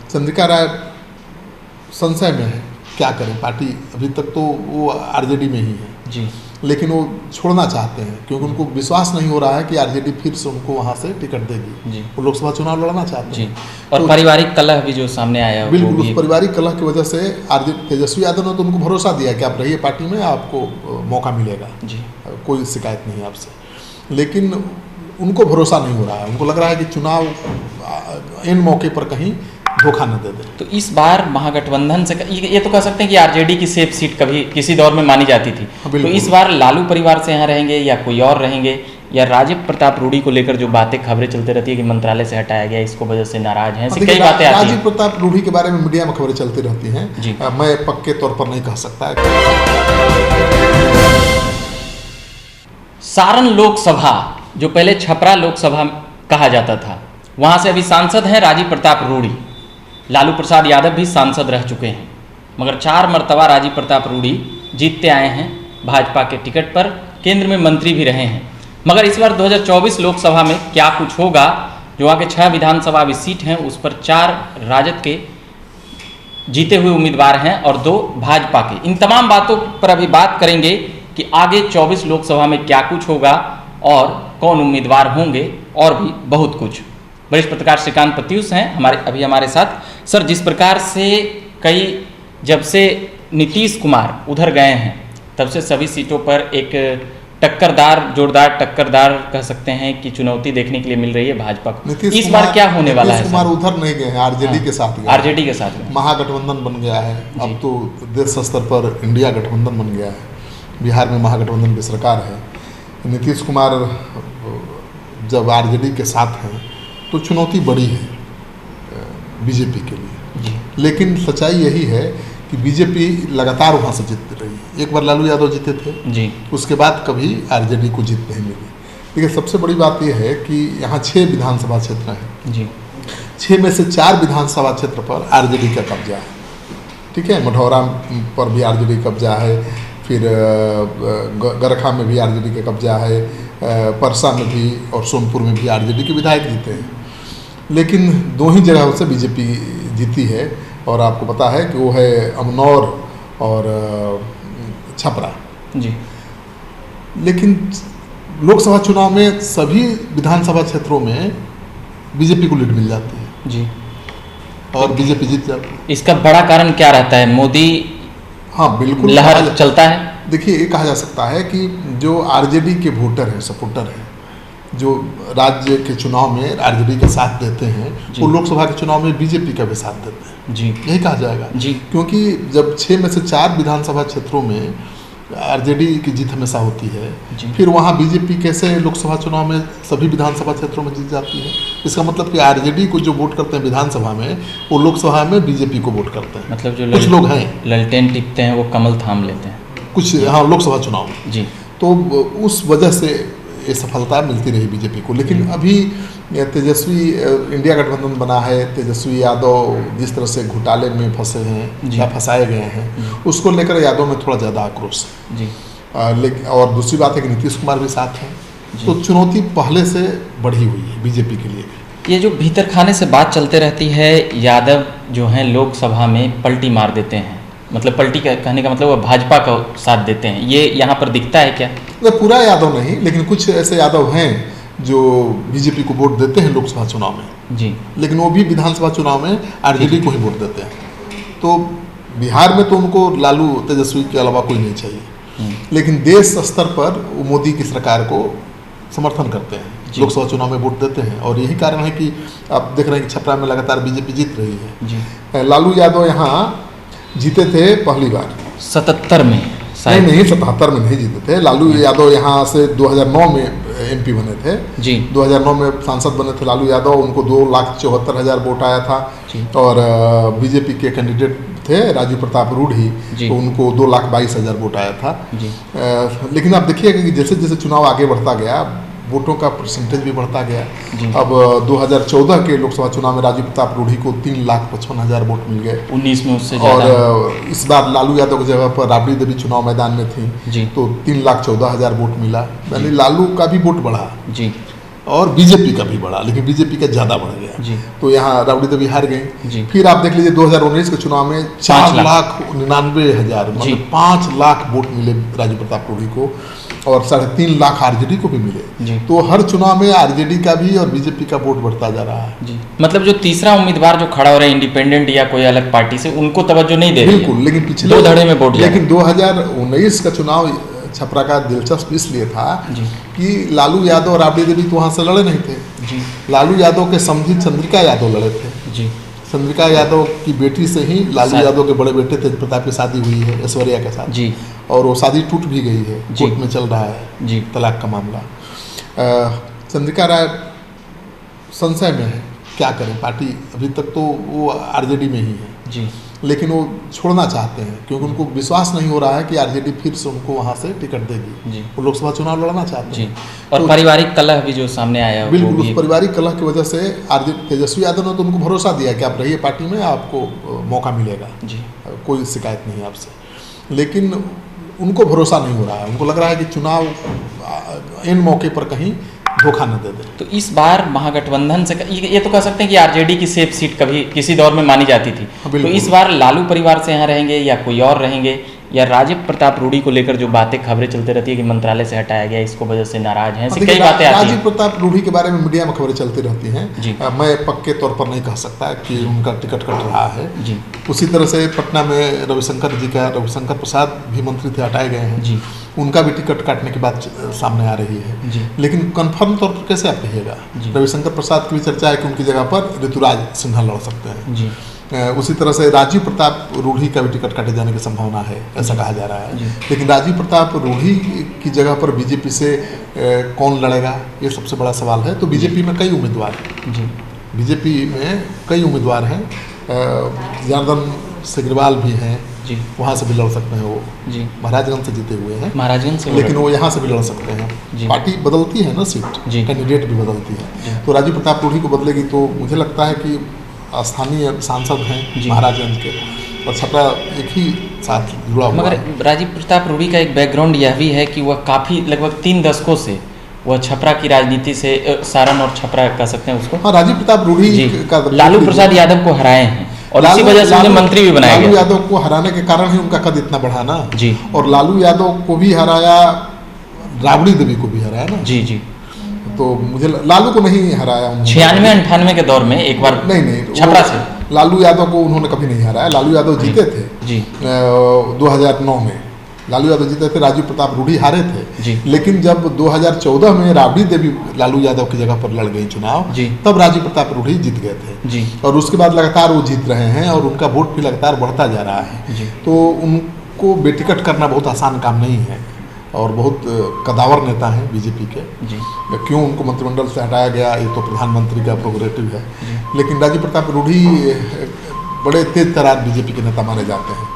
चंद्रिका राय संशय में है, क्या करें। पार्टी अभी तक तो वो आरजेडी में ही है जी, लेकिन वो छोड़ना चाहते हैं क्योंकि उनको विश्वास नहीं हो रहा है कि आरजेडी फिर से उनको वहाँ से टिकट देगी जी, वो लोकसभा चुनाव लड़ना चाहते जी। हैं। और तो पारिवारिक कलह भी जो सामने आया वो बिल्कुल भी उस पारिवारिक कलह की वजह से तेजस्वी यादव ने तो उनको भरोसा दिया कि आप रहिए पार्टी में, आपको मौका मिलेगा, जी, कोई शिकायत नहीं आपसे। लेकिन उनको भरोसा नहीं हो रहा है, उनको लग रहा है कि चुनाव इन मौके पर कहीं धोखा न दे दे। तो इस बार महागठबंधन से ये तो कह सकते हैं कि आरजेडी की सेफ सीट कभी किसी दौर में मानी जाती थी। हाँ, तो इस बार लालू परिवार से यहाँ रहेंगे या कोई और रहेंगे, या राजीव प्रताप रूडी को लेकर जो बातें खबरें चलते रहती है कि मंत्रालय से हटाया गया, इसको वजह से नाराज हैं, ऐसी कई बातें आती हैं। राजीव प्रताप रूडी के बारे में मीडिया में खबरें चलती रहती हैं जी। मैं पक्के तौर पर नहीं कह सकता। सारण लोकसभा जो पहले छपरा लोकसभा कहा जाता था, वहाँ से अभी सांसद हैं राजीव प्रताप रूडी। लालू प्रसाद यादव भी सांसद रह चुके हैं, मगर 4 मरतबा राजीव प्रताप रूडी जीतते आए हैं भाजपा के टिकट पर, केंद्र में मंत्री भी रहे हैं। मगर इस बार 2024 लोकसभा में क्या कुछ होगा, जो वहाँ के 6 विधानसभा सीट हैं उस पर 4 राजद के जीते हुए उम्मीदवार हैं और 2 भाजपा के। इन तमाम बातों पर अभी बात करेंगे कि आगे 24 लोकसभा में क्या कुछ होगा और कौन उम्मीदवार होंगे, और भी बहुत कुछ। वरिष्ठ पत्रकार श्रीकांत प्रत्युष हैं हमारे साथ। सर, जिस प्रकार से जब से नीतीश कुमार उधर गए हैं तब से सभी सीटों पर एक जोरदार टक्करदार कह सकते हैं कि चुनौती देखने के लिए मिल रही है भाजपा को। इस बार क्या होने वाला है? नीतीश कुमार उधर नहीं गए हैं, आरजेडी के साथ गए। आरजेडी के साथ गए, महागठबंधन बन गया है। अब तो देश स्तर पर इंडिया गठबंधन बन गया है। बिहार में महागठबंधन की सरकार है। नीतीश कुमार जब आरजेडी के साथ हैं तो चुनौती बड़ी है बीजेपी के लिए। लेकिन सच्चाई यही है कि बीजेपी लगातार वहाँ से जीतती रही है। एक बार लालू यादव जीते थे जी, उसके बाद कभी आरजेडी को जीत नहीं मिली। देखिए, सबसे बड़ी बात यह है कि यहाँ 6 विधानसभा क्षेत्र हैं जी, 6 में से 4 विधानसभा क्षेत्र पर आरजेडी का कब्जा है। ठीक है, मढ़ौरा पर भी आरजेडी कब्जा है, फिर गरखा में भी आरजेडी का कब्जा है, परसा में भी और सोनपुर में भी आरजेडी के विधायक जीते हैं। लेकिन 2 ही जगहों से बीजेपी जीती है और आपको पता है कि वो है अमनौर और छपरा जी। लेकिन लोकसभा चुनाव में सभी विधानसभा क्षेत्रों में बीजेपी को लीड मिल जाती है जी, और बीजेपी जीत जाती है। इसका बड़ा कारण क्या रहता है? मोदी हाँ, बिल्कुल लहर चलता है। देखिए, ये कहा जा सकता है कि जो आरजेडी के वोटर हैं, सपोर्टर हैं, जो राज्य के चुनाव में आरजेडी का साथ देते हैं, वो लोकसभा के चुनाव में बीजेपी का भी साथ देते हैं जी, यही कहा जाएगा जी। क्योंकि जब 6 में से 4 विधानसभा क्षेत्रों में आरजेडी की जीत हमेशा होती है, फिर वहाँ बीजेपी कैसे लोकसभा चुनाव में सभी विधानसभा क्षेत्रों में जीत जाती है? इसका मतलब कि आरजेडी को जो वोट करते हैं विधानसभा में, वो लोकसभा में बीजेपी को वोट करते हैं। मतलब जो कुछ लोग हैं ललटेन टिपते हैं वो कमल थाम लेते हैं कुछ, हाँ, लोकसभा चुनाव में जी। तो उस वजह से ये सफलता मिलती रही बीजेपी को। लेकिन अभी तेजस्वी इंडिया गठबंधन बना है, तेजस्वी यादव जिस तरह से घोटाले में फंसे हैं या फंसाए गए हैं, उसको लेकर यादव में थोड़ा ज़्यादा आक्रोश जी। लेकिन और दूसरी बात है कि नीतीश कुमार भी साथ हैं, तो चुनौती पहले से बढ़ी हुई है बीजेपी के लिए। ये जो भीतर खाने से बात चलते रहती है, यादव जो हैं लोकसभा में पलटी मार देते हैं, मतलब पलटी का कहने का मतलब वो भाजपा का साथ देते हैं, ये यहाँ पर दिखता है क्या? पूरा यादव नहीं, लेकिन कुछ ऐसे यादव हैं जो बीजेपी को वोट देते हैं लोकसभा चुनाव में जी, लेकिन वो भी विधानसभा चुनाव में आरजेडी को ही वोट देते हैं। तो बिहार में तो उनको लालू तेजस्वी के अलावा कोई नहीं चाहिए, लेकिन देश स्तर पर वो मोदी की सरकार को समर्थन करते हैं, लोकसभा चुनाव में वोट देते हैं। और यही कारण है कि आप देख रहे हैं कि छपरा में लगातार बीजेपी जीत रही है जी। लालू यादव यहाँ जीते थे पहली बार 77 में, नहीं 77 में नहीं जीते थे। लालू यादव यहाँ से 2009 में एमपी बने थे जी। 2009 में सांसद बने थे लालू यादव, उनको 2,74,000 वोट आया था। और बीजेपी के कैंडिडेट थे राजीव प्रताप रूडी, तो उनको 2,22,000 वोट आया था जी। लेकिन आप देखिएगा कि जैसे जैसे चुनाव आगे बढ़ता गया, वोटों का परसेंटेज भी बढ़ता गया। अब 2014 के लोकसभा चुनाव में राजीव प्रताप रूडी को 3,55,000 वोट मिल गए, 19 में उससे और इस बार लालू यादव की जगह पर राबड़ी देवी चुनाव मैदान में थी जी। तो 3,14,000 वोट मिला, यानी लालू का भी वोट बढ़ा जी। और बीजेपी का भी बढ़ा, लेकिन बीजेपी का ज़्यादा बढ़ गया। तो यहाँ राबड़ी देवी हार गई। फिर आप देख लीजिए 2019 के चुनाव में 4,99,000 मतलब 5 लाख वोट मिले राजीव प्रताप रूढ़ी को, और 3.5 लाख आरजेडी को भी मिले। तो हर चुनाव में आरजेडी का भी और बीजेपी का वोट बढ़ता जा रहा है। मतलब जो तीसरा उम्मीदवार जो खड़ा हो रहा है इंडिपेंडेंट या कोई अलग पार्टी से, उनको तवज्जो नहीं दे रही है। बिल्कुल, लेकिन पिछले 2 धड़े में वोट। लेकिन 2019 का चुनाव छपरा का दिलचस्प इसलिए था कि लालू यादव और राबड़ी देवी तो वहाँ से लड़े नहीं थे। लालू यादव के समधी चंद्रिका यादव लड़े थे। चंद्रिका यादव की बेटी से ही लालू यादव के बड़े बेटे तेज प्रताप की शादी हुई है ऐश्वर्या के साथ, और वो शादी टूट भी गई है, कोर्ट में चल रहा है तलाक का मामला। चंद्रिका राय संशय में है, क्या करें, पार्टी अभी तक तो वो आरजेडी में ही है, लेकिन वो छोड़ना चाहते हैं क्योंकि उनको विश्वास नहीं हो रहा है कि आरजेडी फिर से उनको वहाँ से टिकट देगी। वो लोकसभा चुनाव लड़ना चाहते हैं। और तो पारिवारिक कलह भी जो सामने आया, बिल्कुल उस पारिवारिक कलह की वजह से तेजस्वी यादव ने तो उनको भरोसा दिया कि आप रहिए पार्टी में, आपको मौका मिलेगा, कोई शिकायत नहीं आपसे। लेकिन उनको भरोसा नहीं हो रहा है, उनको लग रहा है कि चुनाव इन मौके पर कहीं धोखा न दे दे। तो इस बार महागठबंधन से ये तो कह सकते हैं कि आरजेडी की सेफ सीट कभी किसी दौर में मानी जाती थी। तो इस बार लालू परिवार से यहाँ रहेंगे या कोई और रहेंगे, या राजीव प्रताप रूढ़ी को लेकर जो बातें खबरें चलती रहती है कि मंत्रालय से हटाया गया, इसको वजह से नाराज हैं, ऐसी कई बातें आती हैं। राजीव प्रताप रूढ़ी के बारे में मीडिया में खबरें चलती रहती हैं। मैं पक्के तौर पर नहीं कह सकता कि उनका टिकट कट रहा है। उसी तरह से पटना में रविशंकर प्रसाद भी मंत्री थे, हटाए गए हैं, उनका भी टिकट काटने की बात सामने आ रही है। लेकिन कन्फर्म तौर पर कैसे आप कहिएगा? रविशंकर प्रसाद की भी चर्चा है कि उनकी जगह पर ऋतुराज सिन्हा लड़ सकते हैं। उसी तरह से राजीव प्रताप रूढ़ी का भी टिकट काटे जाने की संभावना है, ऐसा कहा जा रहा है। लेकिन राजीव प्रताप रूढ़ी की जगह पर बीजेपी से कौन लड़ेगा, ये सबसे बड़ा सवाल है। तो बीजेपी में कई उम्मीदवार हैं, बीजेपी में कई उम्मीदवार हैं। जनार्दन सिग्रीवाल भी हैं, वहाँ से भी लड़ सकते हैं। वो महाराजगंज से जीते हुए हैं, महाराजगंज से, लेकिन वो यहाँ से भी लड़ सकते हैं। पार्टी बदलती है ना, सीट कैंडिडेट भी बदलती है। तो राजीव प्रताप रूढ़ी को बदलेगी तो मुझे लगता है कि स्थानीय सांसद हैं महाराजगंज के, और छपरा एक ही साथ जुड़ा हुआ। मगर राजीव प्रताप रूढ़ी का एक बैकग्राउंड यह भी है कि वह काफ़ी लगभग 3 दशकों से वह छपरा की राजनीति से, सारण और छपरा कह सकते हैं उसको। हाँ, राजीव प्रताप रूढ़ी का लालू प्रसाद यादव को हराए हैं, और इसी वजह से उन्हें मंत्री भी बनाया गया। लालू यादव को हराने के कारण ही उनका कद इतना बढ़ा ना। और लालू यादव को भी हराया, राबड़ी देवी को भी हराया ना। तो मुझे लालू को नहीं हराया 96-98 के दौर में एक बार, नहीं छपरा से लालू यादव को उन्होंने कभी नहीं हराया। लालू यादव जीते थे 2009 में, लालू यादव जीते थे, राजीव प्रताप रूढ़ी हारे थे। लेकिन जब 2014 में राबड़ी देवी लालू यादव की जगह पर लड़ गई चुनाव, तब राजीव प्रताप रूढ़ी जीत गए थे। और उसके बाद लगातार वो जीत रहे हैं और उनका वोट भी लगातार बढ़ता जा रहा है। तो उनको बेटिकट करना बहुत आसान काम नहीं है, और बहुत कदावर नेता हैं बीजेपी के। क्यों उनको मंत्रिमंडल से हटाया गया, ये तो प्रधानमंत्री का प्रोग्रेटिव है। लेकिन राजीव प्रताप रूढ़ी बड़े तेज तरार बीजेपी के नेता माने जाते हैं।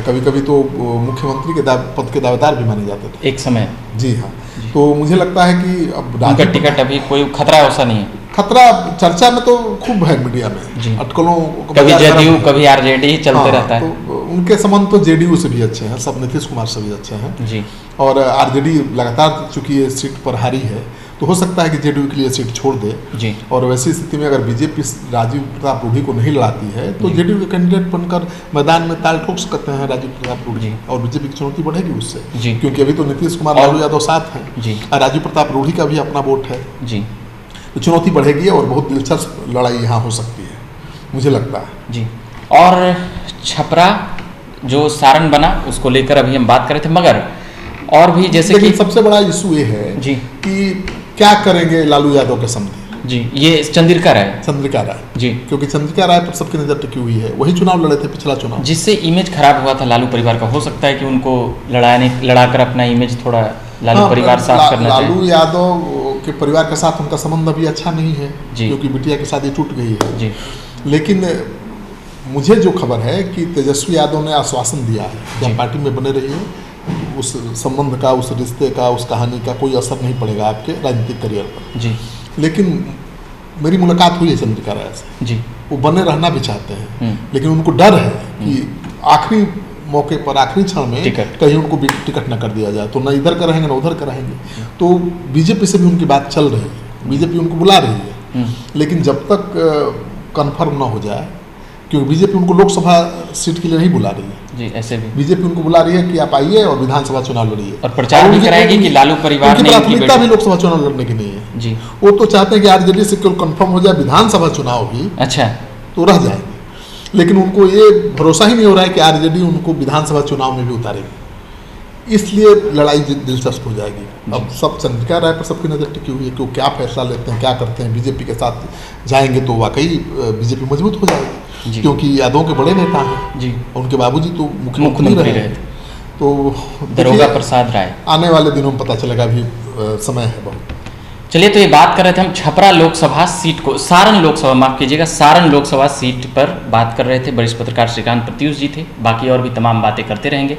कभी कभी तो मुख्यमंत्री के पद के दावेदार भी माने जाते थे एक समय। जी हाँ। तो मुझे लगता है कि अब उनका टिकट अभी कोई खतरा ऐसा नहीं है। खतरा चर्चा में तो खूब है मीडिया में, अटकलों, कभी जेडीयू कभी आरजेडी चलते रहता है। तो उनके संबंध तो जेडीयू से भी अच्छे हैं, सब नीतीश कुमार से भी अच्छे हैं। और आरजेडी लगातार चूंकि ये सीट पर हारी है, तो हो सकता है कि जेडीयू के लिए सीट छोड़ दे। और वैसी स्थिति में अगर बीजेपी राजीव प्रताप रूढ़ी को नहीं लड़ाती है, तो जेडीयू के कैंडिडेट बनकर मैदान में ताल ठोक सकते हैं राजीव प्रताप रूढ़ी, और बीजेपी की चुनौती बढ़ेगी उससे। क्योंकि अभी तो नीतीश कुमार, लालू यादव साथ हैं, और राजीव प्रताप रूढ़ी का भी अपना वोट है। तो चुनौती बढ़ेगी और बहुत दिलचस्प लड़ाई यहाँ हो सकती है, मुझे लगता है। और छपरा जो सारण बना, उसको लेकर अभी हम बात कर रहे थे, मगर और भी जैसे कि सबसे बड़ा इशू ये है कि क्या करेंगे लालू यादव के समझे। ये चंद्रिका राय क्योंकि चंद्रिका राय पर सबकी नजर टिकी हुई है, वही चुनाव लड़े थे पिछला चुनाव, जिससे इमेज खराब हुआ था लालू परिवार का। हो सकता है कि उनको लड़ाकर अपना इमेज थोड़ा लालू परिवार साफ करना चाहिए। लालू यादव के परिवार के साथ उनका संबंध अभी अच्छा नहीं है, क्योंकि बिटिया की शादी टूट गई है। लेकिन मुझे जो खबर है कि तेजस्वी यादव ने आश्वासन दिया है कि आप पार्टी में बने रहिए, उस संबंध का, उस रिश्ते का, उस कहानी का कोई असर नहीं पड़ेगा आपके राजनीतिक करियर पर। लेकिन मेरी मुलाकात हुई है चंद्रिका राय से, वो बने रहना भी चाहते हैं, लेकिन उनको डर है कि आखिरी मौके पर, आखिरी क्षण में कहीं उनको टिकट न कर दिया जाए, तो न इधर का रहेंगे न उधर का रहेंगे। तो बीजेपी से भी उनकी बात चल रही है बीजेपी उनको बुला रही है, लेकिन जब तक कंफर्म ना हो जाए, क्योंकि बीजेपी उनको लोकसभा सीट के लिए नहीं बुला रही है जी, ऐसे भी बीजेपी उनको बुला रही है कि आप आइए और विधानसभा चुनाव लड़िए, और प्रचार भी कराएगी कि लालू परिवार उनकी ने प्राथमिकता भी लोकसभा चुनाव लड़ने की नहीं है जी। वो तो चाहते हैं कि आरजेडी से केवल कंफर्म हो जाए विधानसभा चुनाव भी, अच्छा, तो रह जाएंगे, लेकिन उनको ये भरोसा ही नहीं हो रहा है कि आरजेडी उनको विधानसभा चुनाव में भी उतारेगी, इसलिए लड़ाई दिलचस्प हो जाएगी। अब सब चंद्रिका राय पर सबकी नज़र टिकी हुई है कि वो क्या फैसला लेते हैं, क्या करते हैं। बीजेपी के साथ जाएंगे तो वाकई बीजेपी मजबूत हो जाएगी, क्योंकि यादव के बड़े नेता हैं जी, उनके बाबूजी तो मुख्यमंत्री रहे थे, तो दरोगा प्रसाद राय। आने वाले दिनों में पता चलेगा, अभी समय है बहुत। चलिए, तो ये बात कर रहे थे हम छपरा लोकसभा सीट को, सारण लोकसभा, माफ कीजिएगा, सारण लोकसभा सीट पर बात कर रहे थे। वरिष्ठ पत्रकार श्रीकांत प्रत्युष जी थे, बाकी और भी तमाम बातें करते रहेंगे।